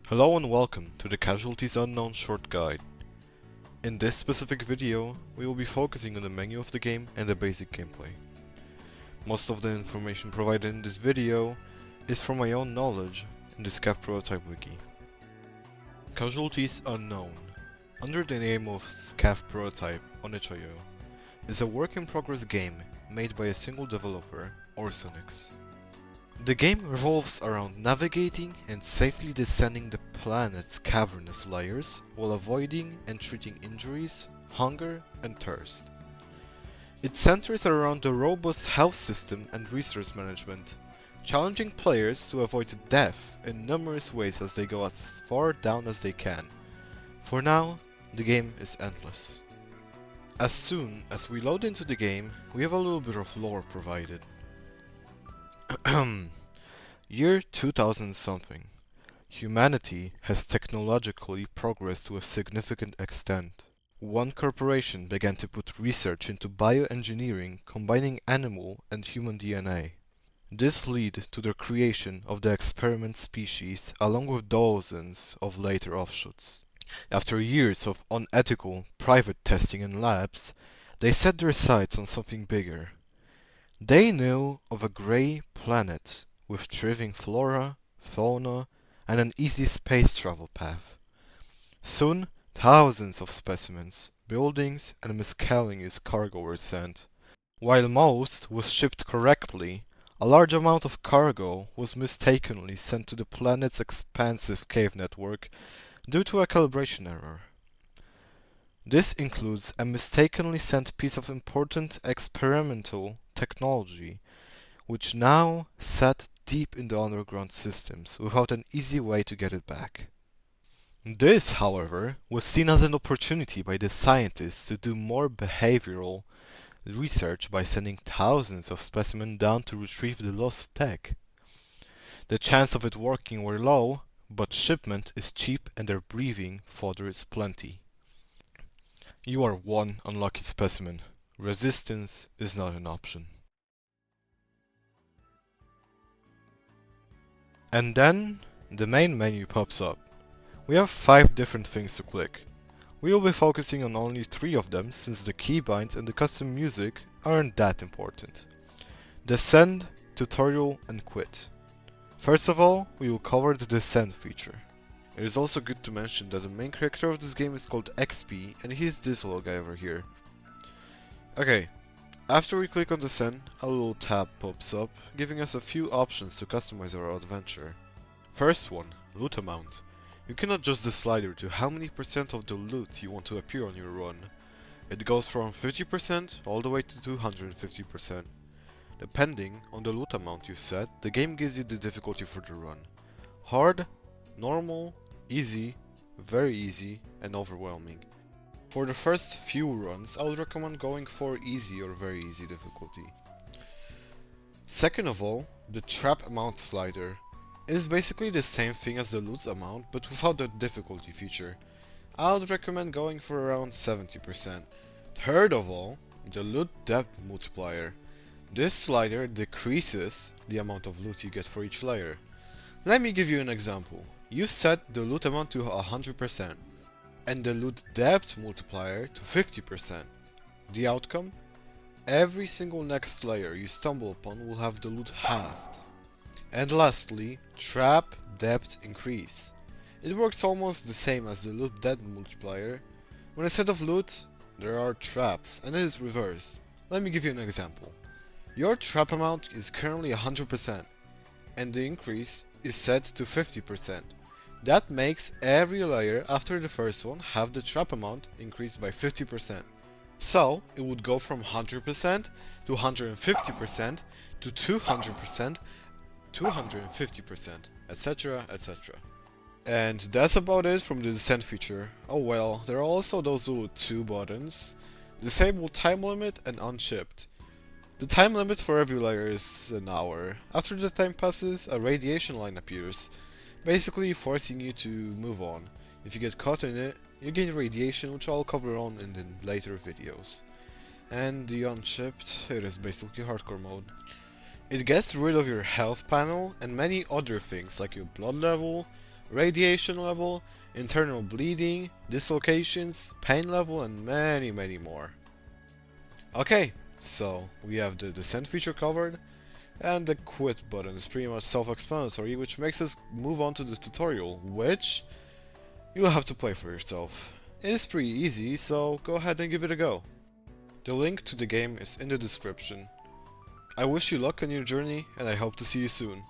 Hello and welcome to the Casualties Unknown short guide. In this specific video, we will be focusing on the menu of the game and the basic gameplay. Most of the information provided in this video is from my own knowledge in the Scav prototype wiki. Casualties Unknown, under the name of Scav prototype on itch.io, is a work-in-progress game made by a single developer, Orsunix. The game revolves around navigating and safely descending the planet's cavernous layers while avoiding and treating injuries, hunger, and thirst. It centers around a robust health system and resource management, challenging players to avoid death in numerous ways as they go as far down as they can. For now, the game is endless. As soon as we load into the game, we have a little bit of lore provided. Year 2000 something. Humanity has technologically progressed to a significant extent. One corporation began to put research into bioengineering combining animal and human DNA. This led to the creation of the experiment species along with dozens of later offshoots. After years of unethical private testing in labs, they set their sights on something bigger. They knew of a grey planet with thriving flora, fauna, and an easy space travel path. Soon, thousands of specimens, buildings, and miscellaneous cargo were sent. While most was shipped correctly, a large amount of cargo was mistakenly sent to the planet's expansive cave network due to a calibration error. This includes a mistakenly sent piece of important experimental technology, which now sat deep in the underground systems without an easy way to get it back. This, however, was seen as an opportunity by the scientists to do more behavioral research by sending thousands of specimens down to retrieve the lost tech. The chance of it working were low, but shipment is cheap and their breathing fodder is plenty. You are one unlucky specimen. Resistance is not an option. And then, the main menu pops up. We have 5 different things to click. We will be focusing on only 3 of them since the keybinds and the custom music aren't that important. Descend, Tutorial, and Quit. First of all, we will cover the Descend feature. It is also good to mention that the main character of this game is called XP and he's this little guy over here. Okay, after we click on Descend, a little tab pops up, giving us a few options to customize our adventure. First one, loot amount. You can adjust the slider to how many % of the loot you want to appear on your run. It goes from 50% all the way to 250%. Depending on the loot amount you've set, the game gives you the difficulty for the run. Hard, normal, easy, very easy, and overwhelming. For the first few runs, I would recommend going for easy or very easy difficulty. Second of all, the trap amount slider. It is basically the same thing as the loot amount, but without the difficulty feature. I would recommend going for around 70%. Third of all, the loot depth multiplier. This slider decreases the amount of loot you get for each layer. Let me give you an example. You've set the loot amount to 100% and the loot depth multiplier to 50%. The outcome? Every single next layer you stumble upon will have the loot halved. And lastly, trap depth increase. It works almost the same as the loot depth multiplier, when instead of loot, there are traps, and it is reversed. Let me give you an example. Your trap amount is currently 100%, and the increase is set to 50%. That makes every layer after the first one have the trap amount increased by 50%. So, it would go from 100% to 150% to 200%, 250%, etc, etc. And that's about it from the Descend feature. Oh well, there are also those little 2 buttons. Disable time limit and unshipped. The time limit for every layer is an hour. After the time passes, a radiation line appears, basically forcing you to move on. If you get caught in it, you gain radiation, which I'll cover on in the later videos. And the unshipped, it is basically hardcore mode. It gets rid of your health panel and many other things like your blood level, radiation level, internal bleeding, dislocations, pain level, and many more. Okay, so we have the descent feature covered, and the quit button is pretty much self-explanatory, which makes us move on to the tutorial, which you'll have to play for yourself. It's pretty easy, so go ahead and give it a go. The link to the game is in the description. I wish you luck on your journey, and I hope to see you soon.